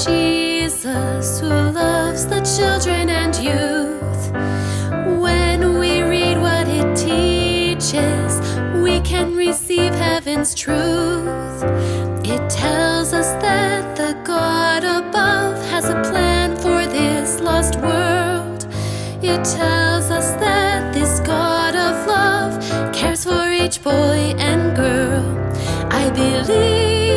Jesus who loves the children and youth. When we read what it teaches, we can receive heaven's truth. It tells us that the God above has a plan for this lost world. It tells us that this God of love cares for each boy and girl. I believe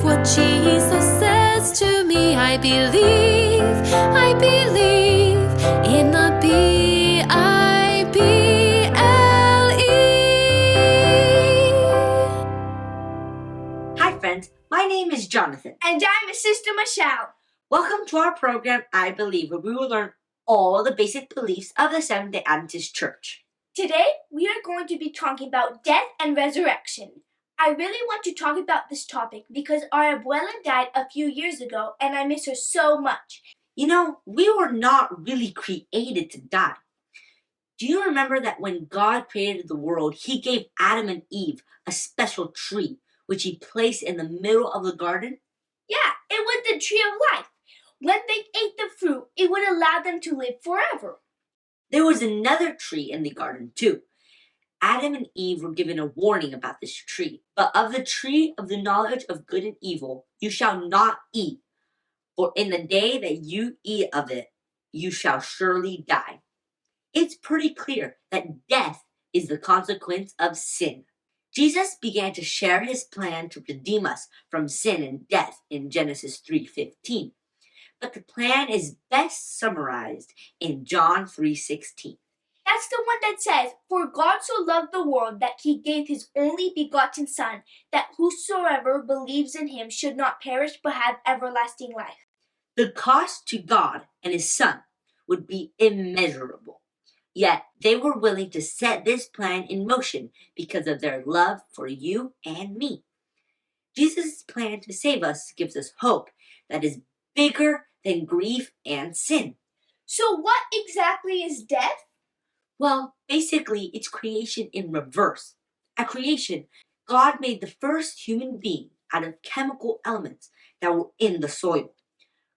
what Jesus says to me. I believe in the Bible. Hi friends, my name is Jonathan. And I'm his sister Michelle. Welcome to our program, I Believe, where we will learn all the basic beliefs of the Seventh-day Adventist Church. Today, we are going to be talking about death and resurrection. I really want to talk about this topic because our abuela died a few years ago and I miss her so much. You know, we were not really created to die. Do you remember that when God created the world, He gave Adam and Eve a special tree, which He placed in the middle of the garden? Yeah, it was the tree of life. When they ate the fruit, it would allow them to live forever. There was another tree in the garden too. Adam and Eve were given a warning about this tree. But of the tree of the knowledge of good and evil, you shall not eat. For in the day that you eat of it, you shall surely die. It's pretty clear that death is the consequence of sin. Jesus began to share His plan to redeem us from sin and death in Genesis 3:15. But the plan is best summarized in John 3:16. That's the one that says, "For God so loved the world that He gave His only begotten Son, that whosoever believes in Him should not perish but have everlasting life." The cost to God and His Son would be immeasurable. Yet they were willing to set this plan in motion because of their love for you and me. Jesus' plan to save us gives us hope that is bigger than grief and sin. So what exactly is death? Well, basically, it's creation in reverse. At creation, God made the first human being out of chemical elements that were in the soil.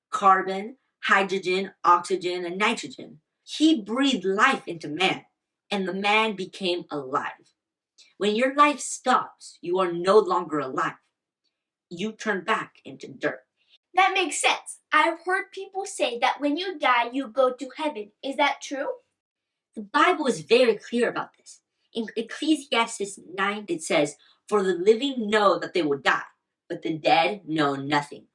Carbon, hydrogen, oxygen, and nitrogen. He breathed life into man, and the man became alive. When your life stops, you are no longer alive. You turn back into dirt. That makes sense. I've heard people say that when you die, you go to heaven. Is that true? The Bible is very clear about this. In Ecclesiastes 9, it says, "For the living know that they will die, but the dead know nothing."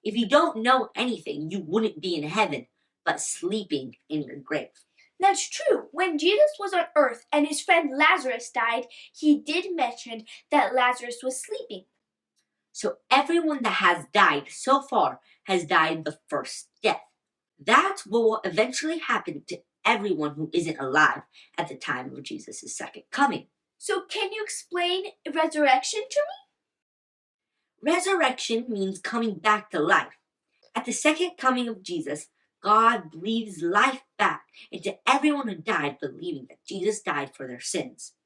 If you don't know anything, you wouldn't be in heaven, but sleeping in your grave. That's true. When Jesus was on earth and his friend Lazarus died, He did mention that Lazarus was sleeping. So everyone that has died so far has died the first death. That's what will eventually happen to everyone who isn't alive at the time of Jesus' second coming. So can you explain resurrection to me? Resurrection means coming back to life. At the second coming of Jesus, God breathes life back into everyone who died believing that Jesus died for their sins.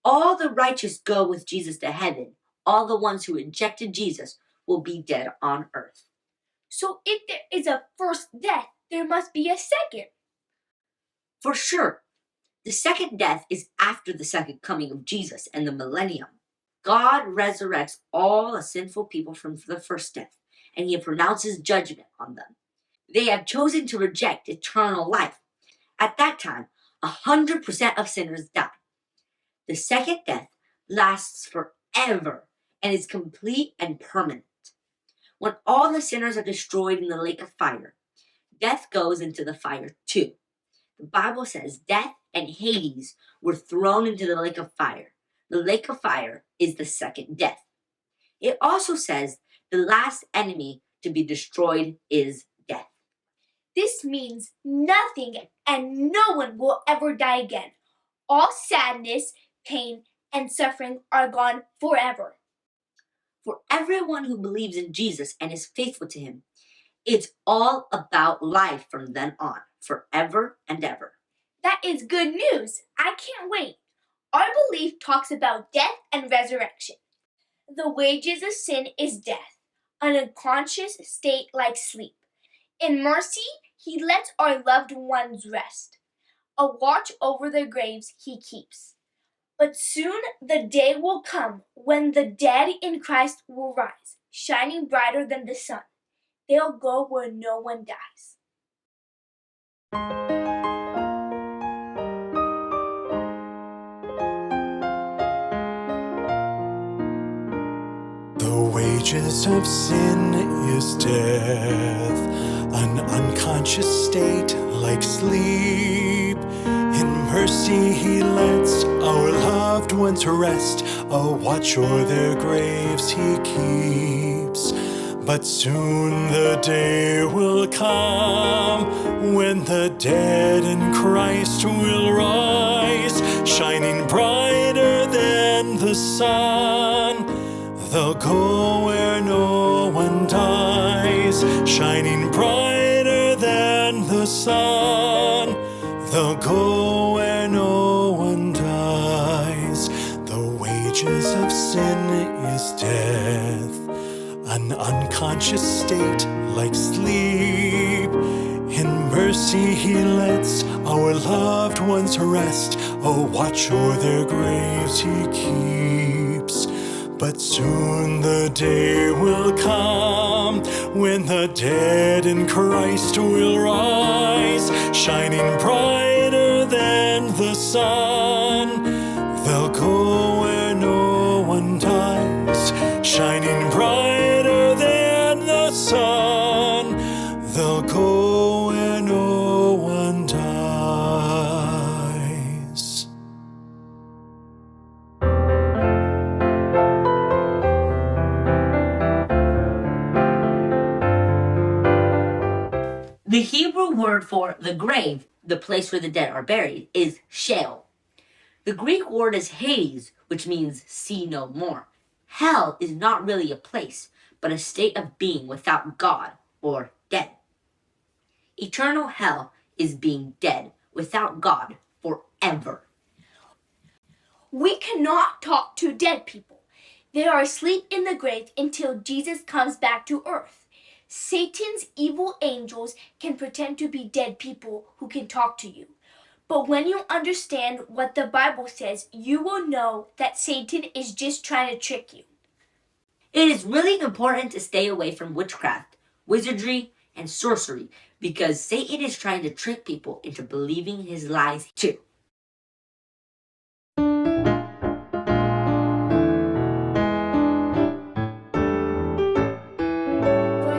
All the righteous go with Jesus to heaven. All the ones who rejected Jesus will be dead on earth. So if there is a first death, there must be a second. For sure, the second death is after the second coming of Jesus and the millennium. God resurrects all the sinful people from the first death, and He pronounces judgment on them. They have chosen to reject eternal life. At that time, 100% of sinners die. The second death lasts forever and is complete and permanent. When all the sinners are destroyed in the lake of fire, death goes into the fire too. The Bible says death and Hades were thrown into the lake of fire. The lake of fire is the second death. It also says the last enemy to be destroyed is death. This means nothing and no one will ever die again. All sadness, pain, and suffering are gone forever. For everyone who believes in Jesus and is faithful to Him, it's all about life from then on, forever and ever. That is good news. I can't wait. Our belief talks about death and resurrection. The wages of sin is death, an unconscious state like sleep. In mercy, he lets our loved ones rest. A watch over their graves he keeps. But soon the day will come when the dead in Christ will rise, shining brighter than the sun. They'll go where no one dies. The wages of sin is death, an unconscious state like sleep. In mercy he lets our loved ones rest, a watch o'er their graves he keeps. But soon the day will come when the dead in Christ will rise, shining brighter than the sun. They'll go where no one dies, shining brighter than the sun. They'll go where no one dies. The wages of sin is death, an unconscious state like sleep. In mercy he lets our loved ones rest, a watch o'er their graves he keeps. But soon the day will come when the dead in Christ will rise, shining brighter than the sun. They'll go where no one dies, shining brighter than the sun. They'll go where no one dies. The Hebrew word for the grave, the place where the dead are buried, is Sheol. The Greek word is Hades, which means see no more. Hell is not really a place, but a state of being without God, or dead. Eternal hell is being dead without God forever. We cannot talk to dead people. They are asleep in the grave until Jesus comes back to earth. Satan's evil angels can pretend to be dead people who can talk to you. But when you understand what the Bible says, you will know that Satan is just trying to trick you. It is really important to stay away from witchcraft, wizardry, and sorcery because Satan is trying to trick people into believing his lies too. For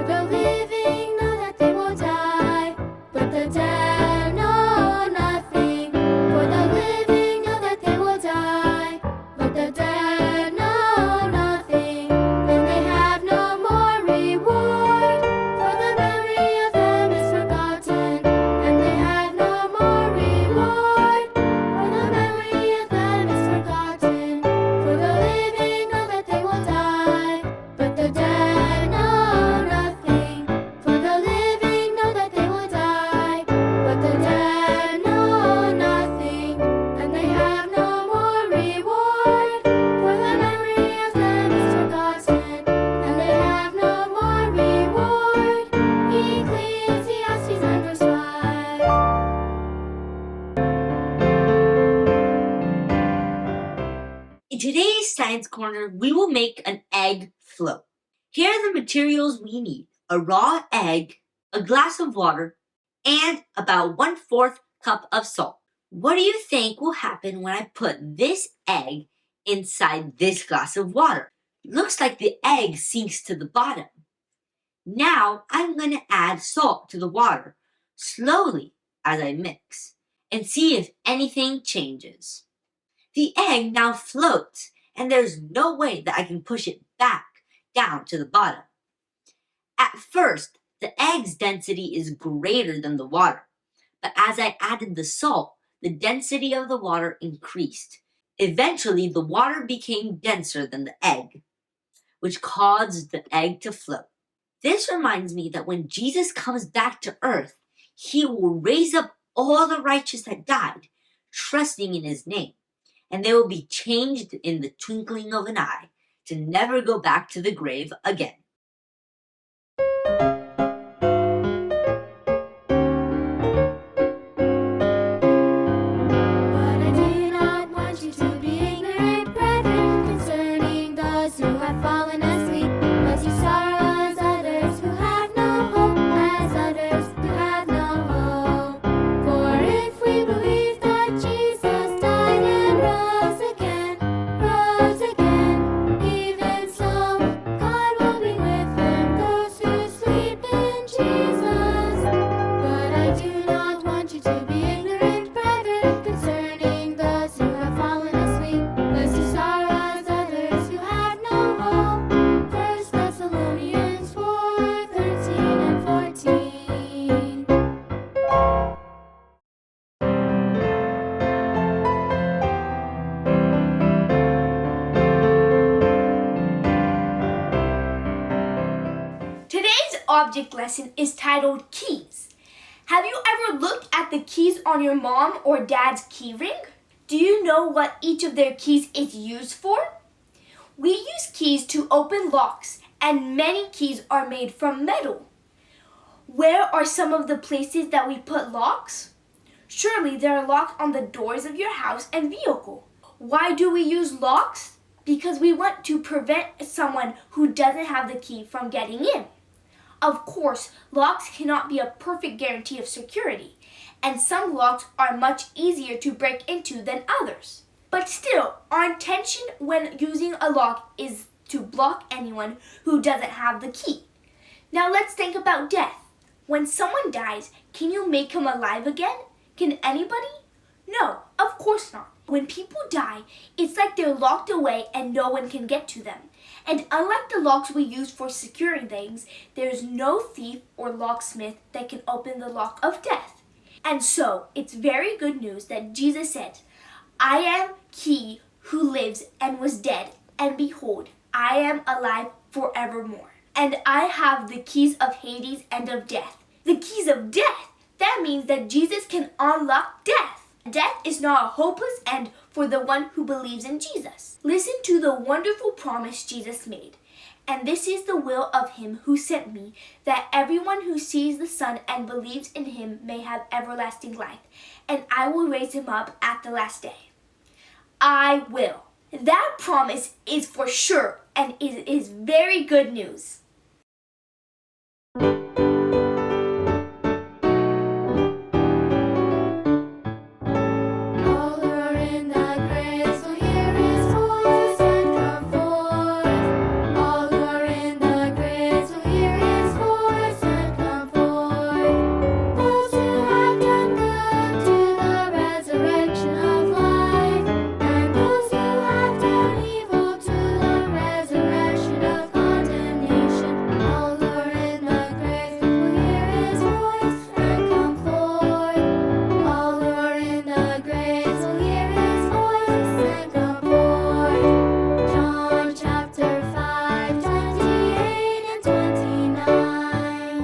the living know that they will die, but the dead know nothing. For the living know that they will die, but the dead know nothing. And they have no more reward, for the memory of them is forgotten. And they have no more reward, for the memory of them is forgotten. For the living know that they will die, but the dead know nothing. For the living know that they will die, but the dead know nothing. And they have no more reward, for the memory of them is forgotten. And they have no more reward. Ecclesiastes 9 verse 5. In today's Science Corner, we will make an egg float. Here are the materials we need: a raw egg, a glass of water, and about 1/4 cup of salt. What do you think will happen when I put this egg inside this glass of water? Looks like the egg sinks to the bottom. Now I'm going to add salt to the water slowly as I mix and see if anything changes. The egg now floats, and there's no way that I can push it back down to the bottom. At first, the egg's density is greater than the water, but as I added the salt, the density of the water increased. Eventually, the water became denser than the egg, which caused the egg to float. This reminds me that when Jesus comes back to earth, he will raise up all the righteous that died, trusting in his name, and they will be changed in the twinkling of an eye to never go back to the grave again. But I do not want you to be ignorant, brethren, concerning those who have fallen asleep. Lest you sorrow as others who have no hope, as others who have no hope. For if we believe that Jesus died and rose again, even so, God will be with him, those who sleep in Jesus. But I do not want you to be ignorant, brethren, concerning those who have fallen asleep, lest you sorrow as others who have no hope. 1 Thessalonians 4:13 and 14. Today's object lesson is titled Keys. Have you ever looked at the keys on your mom or dad's key ring? Do you know what each of their keys is used for? We use keys to open locks, and many keys are made from metal. Where are some of the places that we put locks? Surely there are locks on the doors of your house and vehicle. Why do we use locks? Because we want to prevent someone who doesn't have the key from getting in. Of course, locks cannot be a perfect guarantee of security, and some locks are much easier to break into than others. But still, our intention when using a lock is to block anyone who doesn't have the key. Now let's think about death. When someone dies, can you make him alive again? Can anybody? No, of course not. When people die, it's like they're locked away and no one can get to them. And unlike the locks we use for securing things, there's no thief or locksmith that can open the lock of death. And so, it's very good news that Jesus said, I am he who lives and was dead, and behold, I am alive forevermore. And I have the keys of Hades and of death. The keys of death! That means that Jesus can unlock death. Death is not a hopeless end for the one who believes in Jesus. Listen to the wonderful promise Jesus made. And this is the will of him who sent me, that everyone who sees the Son and believes in him may have everlasting life, and I will raise him up at the last day. I will. That promise is for sure, and it is very good news. All who are in the graves will hear his voice and come forth. All who are in the graves will hear his voice and come forth. Those who have done good to the resurrection of life, and those who have done evil to the resurrection of condemnation. All who are in the graves will hear his voice and come forth. All who are in the graves will hear his voice and come forth. John chapter 5, 28 and 29.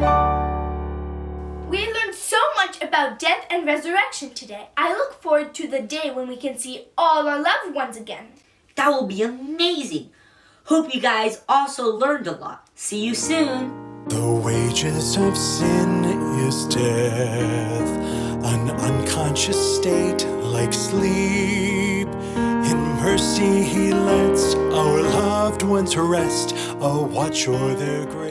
We learned so much about death and resurrection today. I look forward to the day when we can see all our loved ones again. That will be amazing. Hope you guys also learned a lot. See you soon. The wages of sin is death, an unconscious state like sleep. In mercy he lets our loved ones rest, a watch o'er their grave.